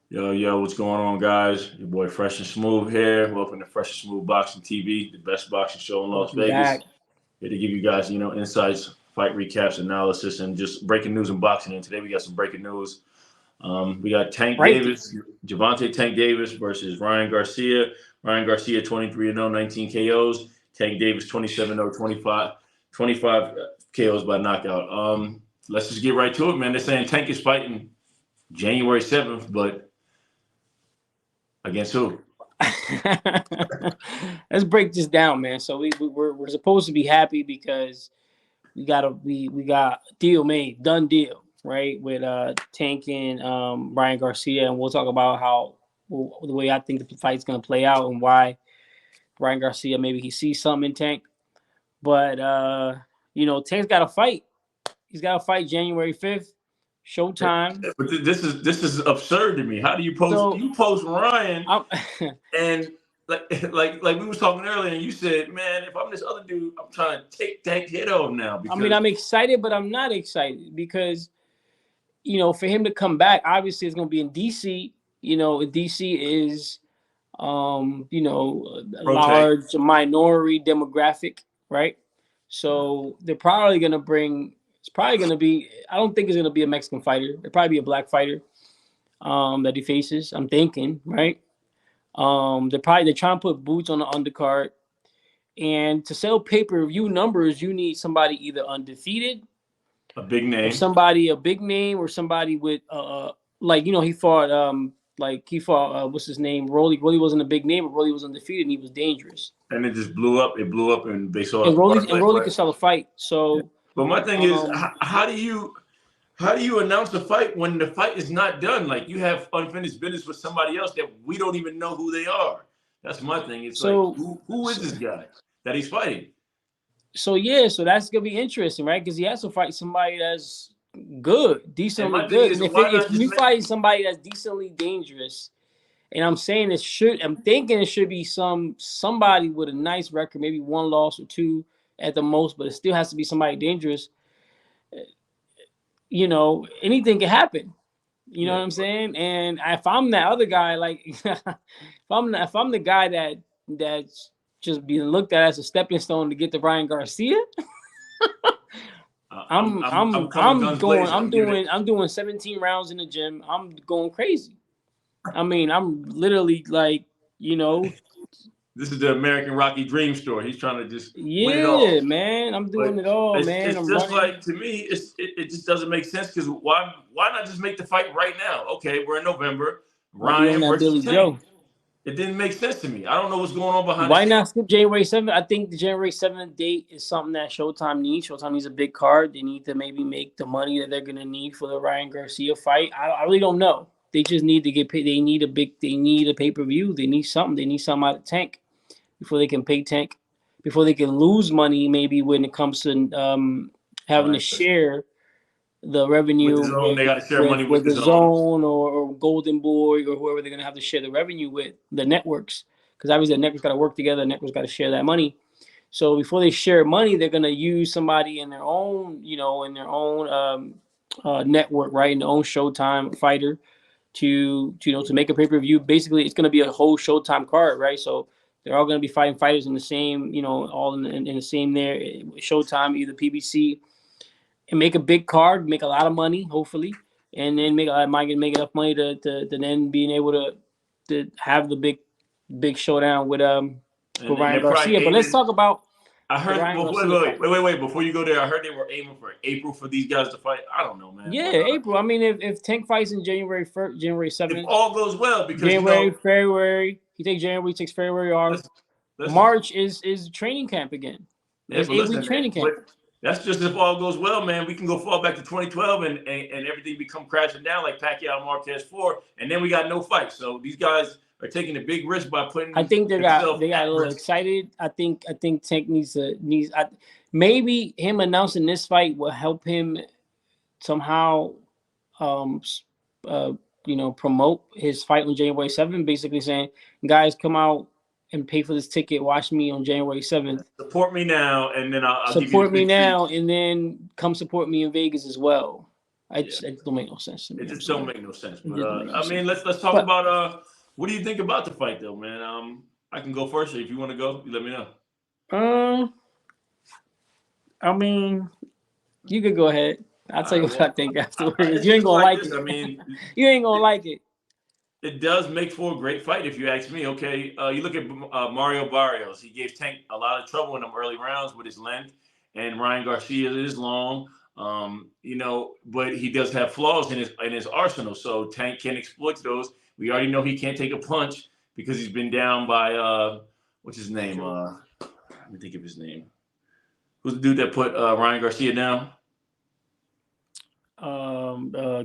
Yo, yo, what's going on, guys? Your boy Fresh and Smooth here. Welcome to Fresh and Smooth Boxing TV, the best boxing show in Las Welcome Vegas. back. Here to give you guys, insights, fight recaps, analysis, and just breaking news in boxing. And today we got some breaking news. We got Tank Breaking. Davis, Javante Tank Davis versus Ryan Garcia. Ryan Garcia 23-0, 19 KOs. Tank Davis 27-0, 25 KOs by knockout. Let's just get right to it, man. They're saying Tank is fighting January 7th, but against who? Let's break this down, man. So we're supposed to be happy because we got a deal made, done deal, right? With Tank and Ryan Garcia, and we'll talk about how the way I think the fight's gonna play out and why Ryan Garcia maybe he sees something in Tank, but Tank's got to fight. He's got to fight January 5th, Showtime. But this is absurd to me. How do you post Ryan and like we was talking earlier, and you said, man, if I'm this other dude, I'm trying to take Tank head off now. Because I'm excited, but I'm not excited because for him to come back, obviously it's going to be in DC. DC is a large minority demographic, right? So they're probably going to bring. It's probably going to be. I don't think it's going to be a Mexican fighter. It'll probably be a black fighter that he faces. I'm thinking, right? They're trying to put boots on the undercard, and to sell pay-per-view numbers, you need somebody either undefeated, a big name, a big name, or somebody with he fought what's his name? Rolly wasn't a big name, but Rolly was undefeated and he was dangerous. And it just blew up. It blew up, and they saw. And Rolly could sell a fight. So, but my thing is, how do you announce a fight when the fight is not done? Like, you have unfinished business with somebody else that we don't even know who they are. That's my thing. It's like, who is this guy that he's fighting? So that's gonna be interesting, right? Because he has to fight somebody that's good, decently good. And if you fight somebody that's decently dangerous, and I'm thinking it should be somebody with a nice record, maybe one loss or two at the most, but it still has to be somebody dangerous. Anything can happen. You know what I'm saying? And if I'm that other guy, like if I'm the guy that's just being looked at as a stepping stone to get to Ryan Garcia, I'm doing 17 rounds in the gym. I'm going crazy. I mean, I'm literally like, This is the American Rocky Dream story. He's trying to just win it all. Man. I'm doing it all, man. It's just like, to me, it just doesn't make sense, because why not just make the fight right now? Okay, we're in November. Ryan versus Tank. It didn't make sense to me. I don't know what's going on behind. Why not skip January 7th? I think the January 7th date is something that Showtime needs. Showtime needs a big card. They need to maybe make the money that they're gonna need for the Ryan Garcia fight. I really don't know. They just need to get paid. They need a pay-per-view. They need something. They need something out of Tank before they can pay Tank, before they can lose money, maybe when it comes to having to share the revenue. They got to share money with the Zone or Golden Boy or whoever they're going to have to share the revenue with, the networks. Because obviously the networks got to work together. The networks got to share that money. So before they share money, they're going to use somebody in their own, network, right? In their own Showtime fighter to make a pay-per-view. Basically, it's going to be a whole Showtime card, right? So they're all going to be fighting fighters in the same, all in the same there. Showtime, either PBC, and make a big card, make a lot of money, hopefully, and then make enough money to then being able to have the big showdown with Ryan Garcia. But let's talk about. I heard. Wait! Before you go there, I heard they were aiming for April for these guys to fight. I don't know, man. Yeah, April. I mean, if Tank fights in January 1st, January 7th, if all goes well, because February, he takes January, takes February off. March is training camp again. It's 8-week training camp. That's just if all goes well, man. We can go fall back to 2012 and everything become crashing down like Pacquiao and Marquez 4, and then we got no fight. So these guys are taking a big risk by putting. I think they got a little excited. I think Tank needs maybe him announcing this fight will help him somehow, promote his fight on January 7th. Basically saying, guys, come out and pay for this ticket. Watch me on January 7th. Support me now, and then I'll support me now, and then come support me in Vegas as well. I just don't make no sense to me. It just don't make no sense. But I mean, let's talk about what do you think about the fight though, man? I can go first, or if you want to go, you let me know. I mean, you could go ahead. I'll tell you what I think afterwards. You ain't gonna like it. I mean, you ain't gonna like it. It does make for a great fight if you ask me. Okay, you look at Mario Barrios. He gave Tank a lot of trouble in them early rounds with his length, and Ryan Garcia is long. But he does have flaws in his arsenal. So Tank can exploit those. We already know he can't take a punch because he's been down by what's his name? Let me think of his name. Who's the dude that put Ryan Garcia down?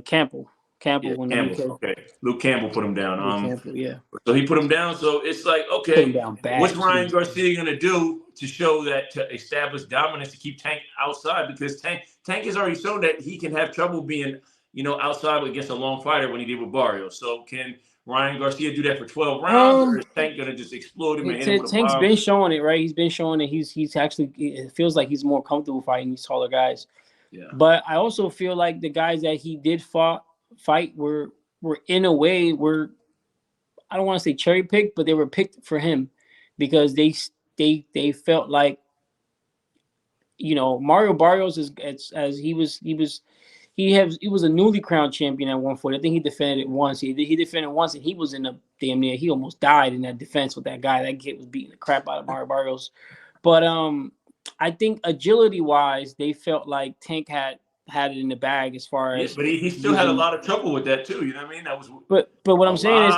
Campbell. Okay. Luke Campbell put him down. Campbell, yeah. So he put him down. So it's like, okay, what's Ryan Garcia going to do to show that, to establish dominance, to keep Tank outside? Because Tank has already shown that he can have trouble being, outside against a long fighter when he did with Barrios. So can Ryan Garcia do that for 12 rounds, or is Tank going to just explode him and hit him with a bomb? Tank's been showing it, right? He's been showing that he's actually, it feels like he's more comfortable fighting these taller guys. Yeah. But I also feel like the guys that he did fight were in a way I don't want to say cherry picked, but they were picked for him because they felt like, Mario Barrios he was a newly crowned champion at 140. I think he defended it once. He defended once, and he was in a damn near. He almost died in that defense with that guy. That kid was beating the crap out of Mario Barrios. But I think agility wise, they felt like Tank had it in the bag as far as. But he still had a lot of trouble with that too. You know what I mean? That was. But what I'm saying is,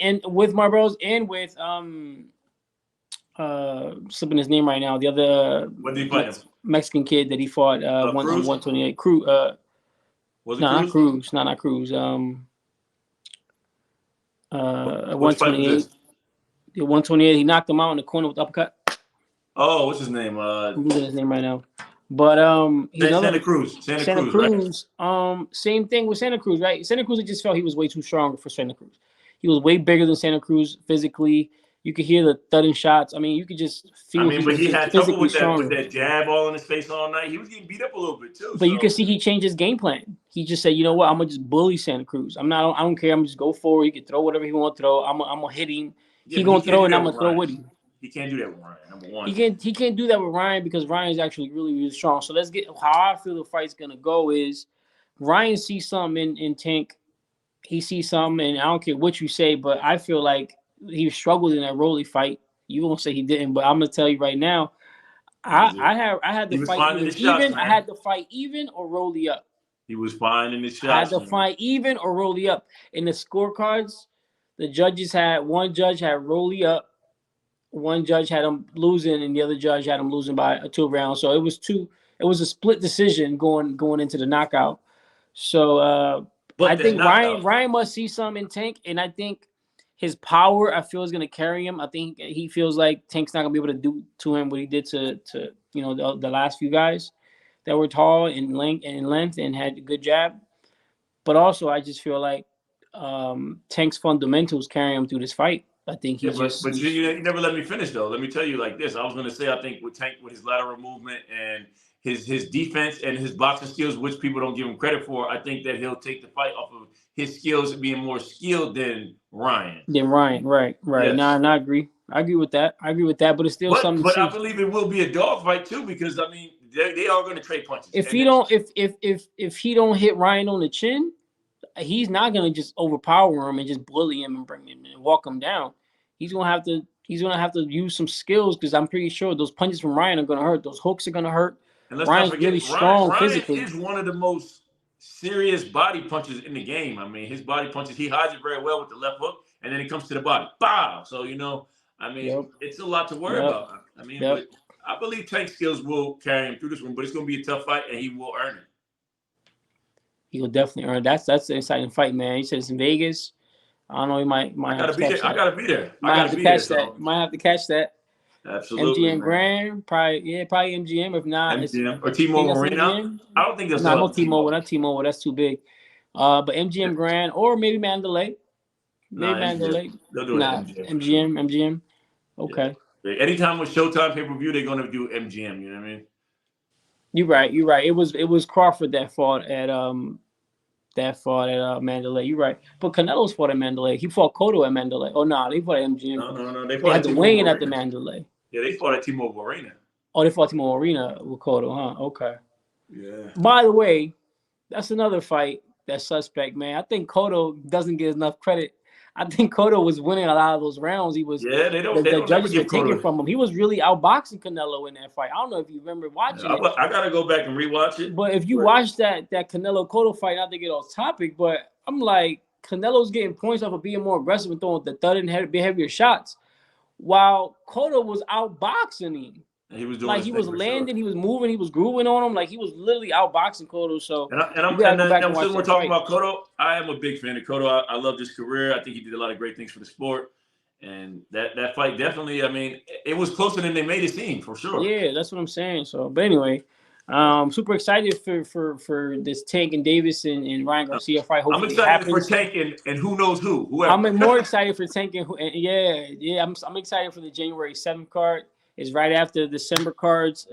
and with Mario Barrios and with slipping his name right now, the other Mexican kid that he fought 128 Cruz. Was it not Cruz? Cruz. Not Cruz. 128. The 128. He knocked him out in the corner with the uppercut. Oh, what's his name? I'm losing his name right now. But Santa Cruz. Santa Cruz. Right? Same thing with Santa Cruz, right? Santa Cruz, I just felt he was way too strong for Santa Cruz. He was way bigger than Santa Cruz physically. You could hear the thudding shots. I mean, you could just feel. But he had trouble with that jab all in his face all night. He was getting beat up a little bit too. But you can see he changed his game plan. He just said, "You know what? I'm gonna just bully Santa Cruz. I don't care. I'm just go forward. He can throw whatever he want to throw. I'm gonna hit him. He gonna throw, and I'm gonna throw with him." He can't do that with Ryan. Number one, he can't do that with Ryan because Ryan is actually really, really strong. So let's get how I feel the fight's gonna go is Ryan sees something in Tank. He sees something, and I don't care what you say, but I feel like he struggled in that Rolly fight. You won't say he didn't, but I'm gonna tell you right now, I had to fight even. I had to fight even or Rolly up. He was finding his shots. I had to fight even or Rolly up. In the scorecards, the judges had one judge had Rolly up. One judge had him losing, and the other judge had him losing by 2 rounds. So it was a split decision going into the knockout. So I think Ryan must see something in Tank, and I think his power, I feel, is going to carry him. I think he feels like Tank's not going to be able to do to him what he did to the last few guys that were tall in length and had a good jab. But also, I just feel like Tank's fundamentals carry him through this fight. I think you never let me finish though. Let me tell you like this. I was going to say I think with Tank with his lateral movement and his defense and his boxing skills, which people don't give him credit for, I think that he'll take the fight off of his skills being more skilled than Ryan. Right. Yes. No, I agree. I agree with that. But it's still something. But I believe it will be a dog fight too, because I mean they are going to trade punches. If he don't hit Ryan on the chin, he's not going to just overpower him and just bully him and bring him and walk him down. He's gonna have to use some skills because I'm pretty sure those punches from Ryan are gonna hurt. Those hooks are gonna hurt. Ryan's really strong physically. Ryan is one of the most serious body punches in the game. I mean, his body punches, he hides it very well with the left hook, and then it comes to the body. Bow! So, it's a lot to worry about. I mean, but I believe Tank's skills will carry him through this one, but it's going to be a tough fight, and he will earn it. He will definitely earn it. That's an exciting fight, man. He said it's in Vegas. I don't know. He might have to be there. I gotta be there. Might have to catch that. Absolutely. MGM Grand, probably MGM. If not, MGM or T-Mobile Arena. I don't think that's not T-Mobile. Not T-Mobile. That's too big. But MGM Grand or maybe Mandalay. Mandalay. They'll do it MGM. Okay. Yeah. Anytime with Showtime pay-per-view, they're gonna do MGM. You know what I mean? You're right. You're right. It was Crawford that fought at Mandalay. You're right. But Canelo's fought at Mandalay. He fought Cotto at Mandalay. Oh no, they fought at MGM. No. They They fought had at the T-Mobile weighing at the Arena. Mandalay. Yeah, they fought at T-Mobile Arena. Oh, they fought T-Mobile Arena with Cotto, huh? Okay. Yeah. By the way, that's another fight that's suspect, man. I think Cotto doesn't get enough credit. I think Cotto was winning a lot of those rounds. He was. Yeah, they don't. The Never judges were give taking Cotto. from him. He was really outboxing Canelo in that fight. I don't know if you remember watching it. I gotta go back and rewatch it. But if you watch that Canelo Cotto fight, not to get off topic, but I'm like, Canelo's getting points off of being more aggressive and throwing the thud and heavier shots, while Cotto was outboxing him. He was doing like he was landing, he was moving, he was grooving on him, like he was literally outboxing Cotto. So since we're talking about Cotto, I am a big fan of Cotto. I loved his career. I think he did a lot of great things for the sport. And that fight definitely, I mean, it was closer than they made it seem, for sure. Yeah, that's what I'm saying. So, but anyway, super excited for this Tank and Davis and Ryan Garcia fight. Hopefully I'm excited for Tank and who knows whoever. I'm more excited for Tank and I'm excited for the January 7th card. It's right after the December cards.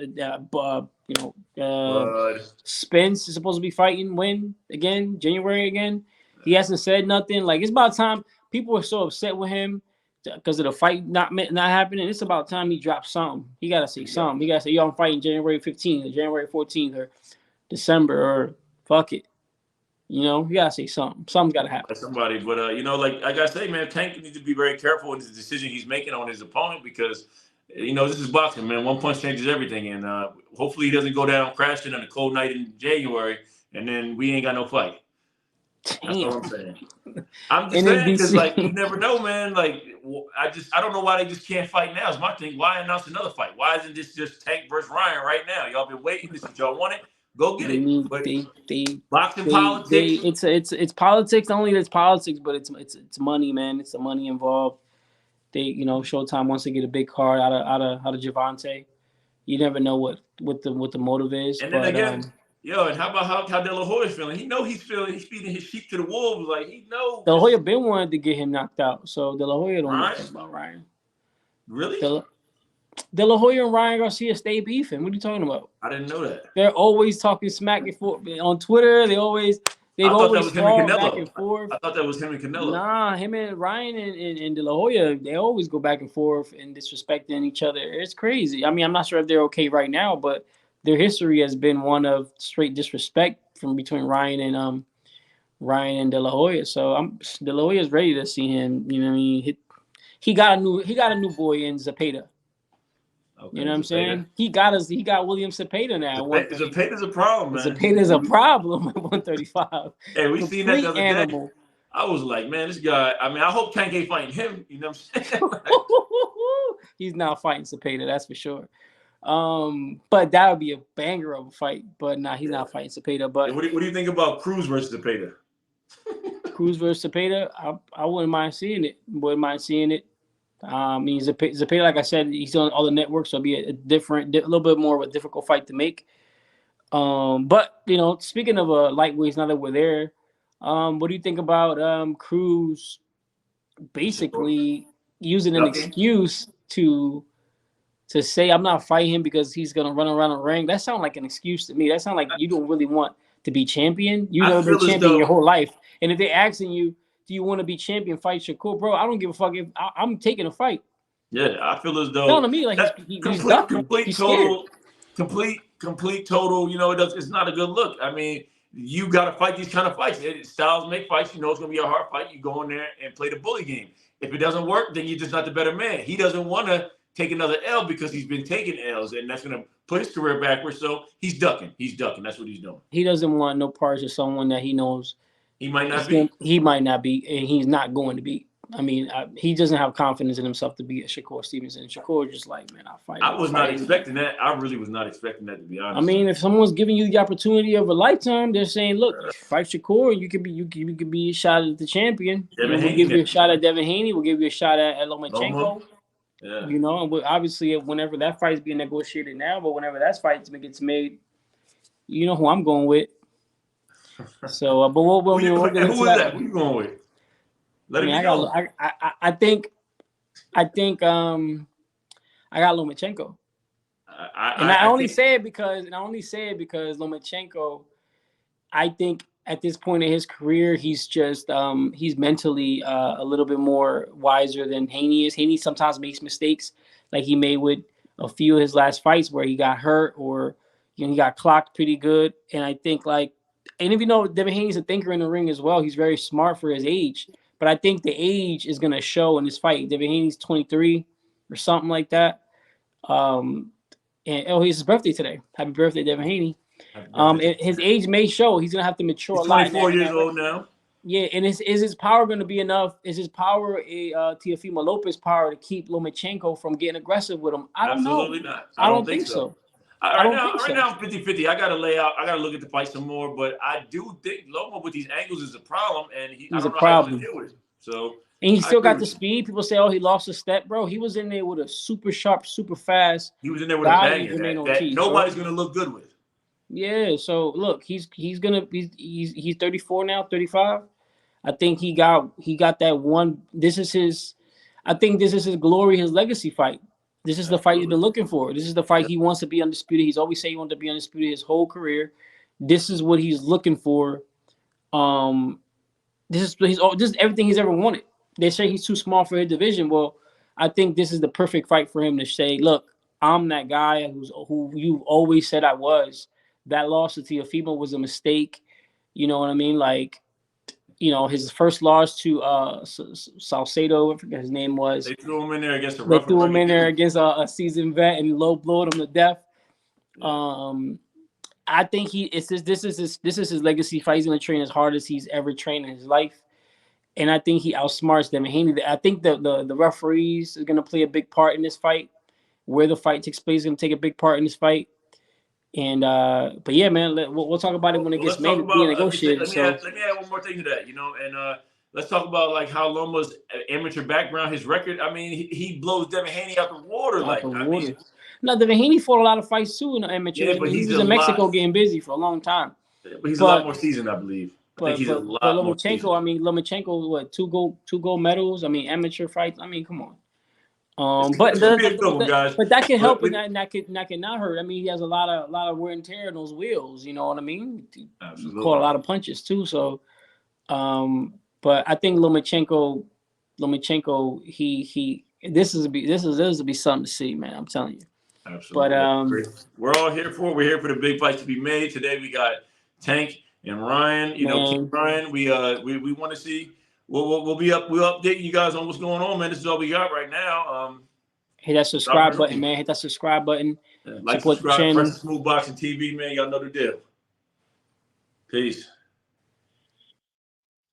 Spence is supposed to be fighting January again. He hasn't said nothing. Like, it's about time. People are so upset with him because of the fight not happening. It's about time he drops something. He got to say something. He got to say, yo, I'm fighting January 15th or January 14th or December or fuck it. You know, you got to say something. Something's got to happen. Somebody, but, like I say, man, Tank needs to be very careful in the decision he's making on his opponent because, this is boxing, man. One punch changes everything. And hopefully he doesn't go down crashing on a cold night in January and then we ain't got no fight. That's what I'm saying. I'm just saying because, like, you never know, man. Like, I don't know why they just can't fight now. Is my thing. Why announce another fight? Why isn't this just Tank versus Ryan right now? Y'all been waiting. This is what y'all want it. Go get it. But boxing politics. It's politics. Not only it's politics, but it's money, man. It's the money involved. Showtime wants to get a big card out of Gervonta. You never know what the motive is. And then again. And how about how De La Hoya's feeling? He's feeding his sheep to the wolves. Like, he knows. De La Hoya been wanted to get him knocked out. So De La Hoya don't know about Ryan. Really? De La Hoya and Ryan Garcia stay beefing. What are you talking about? I didn't know that. They're always talking smack and forth on Twitter. They've always fought back and forth. I thought that was him and Canelo. Nah, him and Ryan and De La Hoya, they always go back and forth and disrespecting each other. It's crazy. I mean, I'm not sure if they're okay right now, but their history has been one of straight disrespect from between Ryan and De La Hoya. So De La Hoya's ready to see him. You know what I mean? He got a new boy in Zepeda. Okay, you know what I'm saying? He got William Zepeda now. Zepeda's a problem, man. Zepeda's a problem at 135. Hey, we seen that the other day. I was like, man, this guy. I mean, I hope Tank ain't fighting him. You know what I'm saying? He's not fighting Zepeda, that's for sure. But that would be a banger of a fight. But he's not fighting Zepeda. But what do you think about Cruz versus Zepeda? Cruz versus Zepeda, I wouldn't mind seeing it. I mean, Zepeda, like I said, he's on all the networks, so it'll be a little bit more of a difficult fight to make. But speaking of lightweights, now that we're there, what do you think about Cruz basically using an excuse to say I'm not fighting him because he's gonna run around the ring? That sounds like an excuse to me. That sounds like you don't really want to be champion. You've never been champion your whole life, and if they're asking you, do you want to be champion? Fight Shakur, bro. I don't give a fuck if I'm taking a fight. Yeah, I feel as though telling me like he's complete total. It's not a good look. I mean, you got to fight these kind of fights. Styles make fights. It's gonna be a hard fight. You go in there and play the bully game. If it doesn't work, then you're just not the better man. He doesn't want to take another L because he's been taking L's, and that's gonna put his career backwards. So he's ducking. That's what he's doing. He doesn't want no parts of someone that he knows. He might not be. He might not be, and he's not going to be. I mean, he doesn't have confidence in himself to be a Shakur Stevenson. Shakur just like, man, I'll fight. I was not expecting that. I really was not expecting that, to be honest. I mean, if someone's giving you the opportunity of a lifetime, they're saying, look, fight Shakur, you could be a shot at the champion. We'll give you a shot at Devin Haney. We'll give you a shot at Lomachenko. Loma. Yeah. And obviously, whenever that fight's being negotiated now, but whenever that fight gets made, you know who I'm going with. So, but we'll who is that? Who you going with? Let me know. I think I got Lomachenko. I only say it because Lomachenko, I think at this point in his career, he's just he's mentally a little bit more wiser than Haney is. Haney sometimes makes mistakes, like he made with a few of his last fights where he got hurt or he got clocked pretty good. And I think and if you know, Devin Haney's a thinker in the ring as well. He's very smart for his age, but I think the age is gonna show in this fight. Devin Haney's 23 or something like that. And it's his birthday today. Happy birthday, Devin Haney. His age may show. He's gonna have to mature. He's a lot. 24 years old now. Yeah, and is his power going to be enough? Is his power Teofimo Lopez power to keep Lomachenko from getting aggressive with him? I don't know. Absolutely not. I don't think so. Right now, I'm 50-50. I got to lay out. I got to look at the fight some more. But I do think Loma with these angles is a problem, and he's a problem. Deal with it. So, and he still got the speed. People say, "Oh, he lost a step, bro." He was in there with a super sharp, super fast. He was in there with a banger that nobody's going to look good with. Yeah. So look, he's 34 now, 35. I think he got that one. I think this is his glory, his legacy fight. This is the fight he's been looking for. This is the fight he wants to be undisputed. He's always said he wanted to be undisputed his whole career. This is what he's looking for. This is everything he's ever wanted. They say he's too small for his division. Well, I think this is the perfect fight for him to say, look, I'm that guy who you've always said I was. That loss to Teofimo was a mistake. You know what I mean? His first loss to Salcedo, I forget his name was. They threw him in there against a seasoned vet and low blowed him to death. I think this is his legacy fight. He's gonna train as hard as he's ever trained in his life, and I think he outsmarts Devin Haney. I think the referees is gonna play a big part in this fight. Where the fight takes place is gonna take a big part in this fight. And but yeah, man, we'll talk about it when it gets made being negotiated. Let me add one more thing to that, and let's talk about how Loma's amateur background, his record. I mean, he blows Devin Haney out the water. No, Devin Haney fought a lot of fights too in the amateur. Yeah, but he was in Mexico getting busy for a long time. But he's a lot more seasoned, I believe. I think he's a lot more seasoned. Lomachenko, what, two gold medals? I mean, amateur fights. I mean, come on. But that can help and that can not hurt. I mean, he has a lot of wear and tear in those wheels. You know what I mean? Absolutely. Caught a lot of punches too. So, but I think Lomachenko, this is to be something to see, man. I'm telling you. Absolutely. But we're all here for it. We're here for the big fights to be made. Today we got Tank and Ryan. King Ryan. We want to see. We'll update you guys on what's going on, man. This is all we got right now. Hit that subscribe button, man. Hit that subscribe button. Like, subscribe, press Smooth Boxing TV, man. Y'all know the deal. Peace.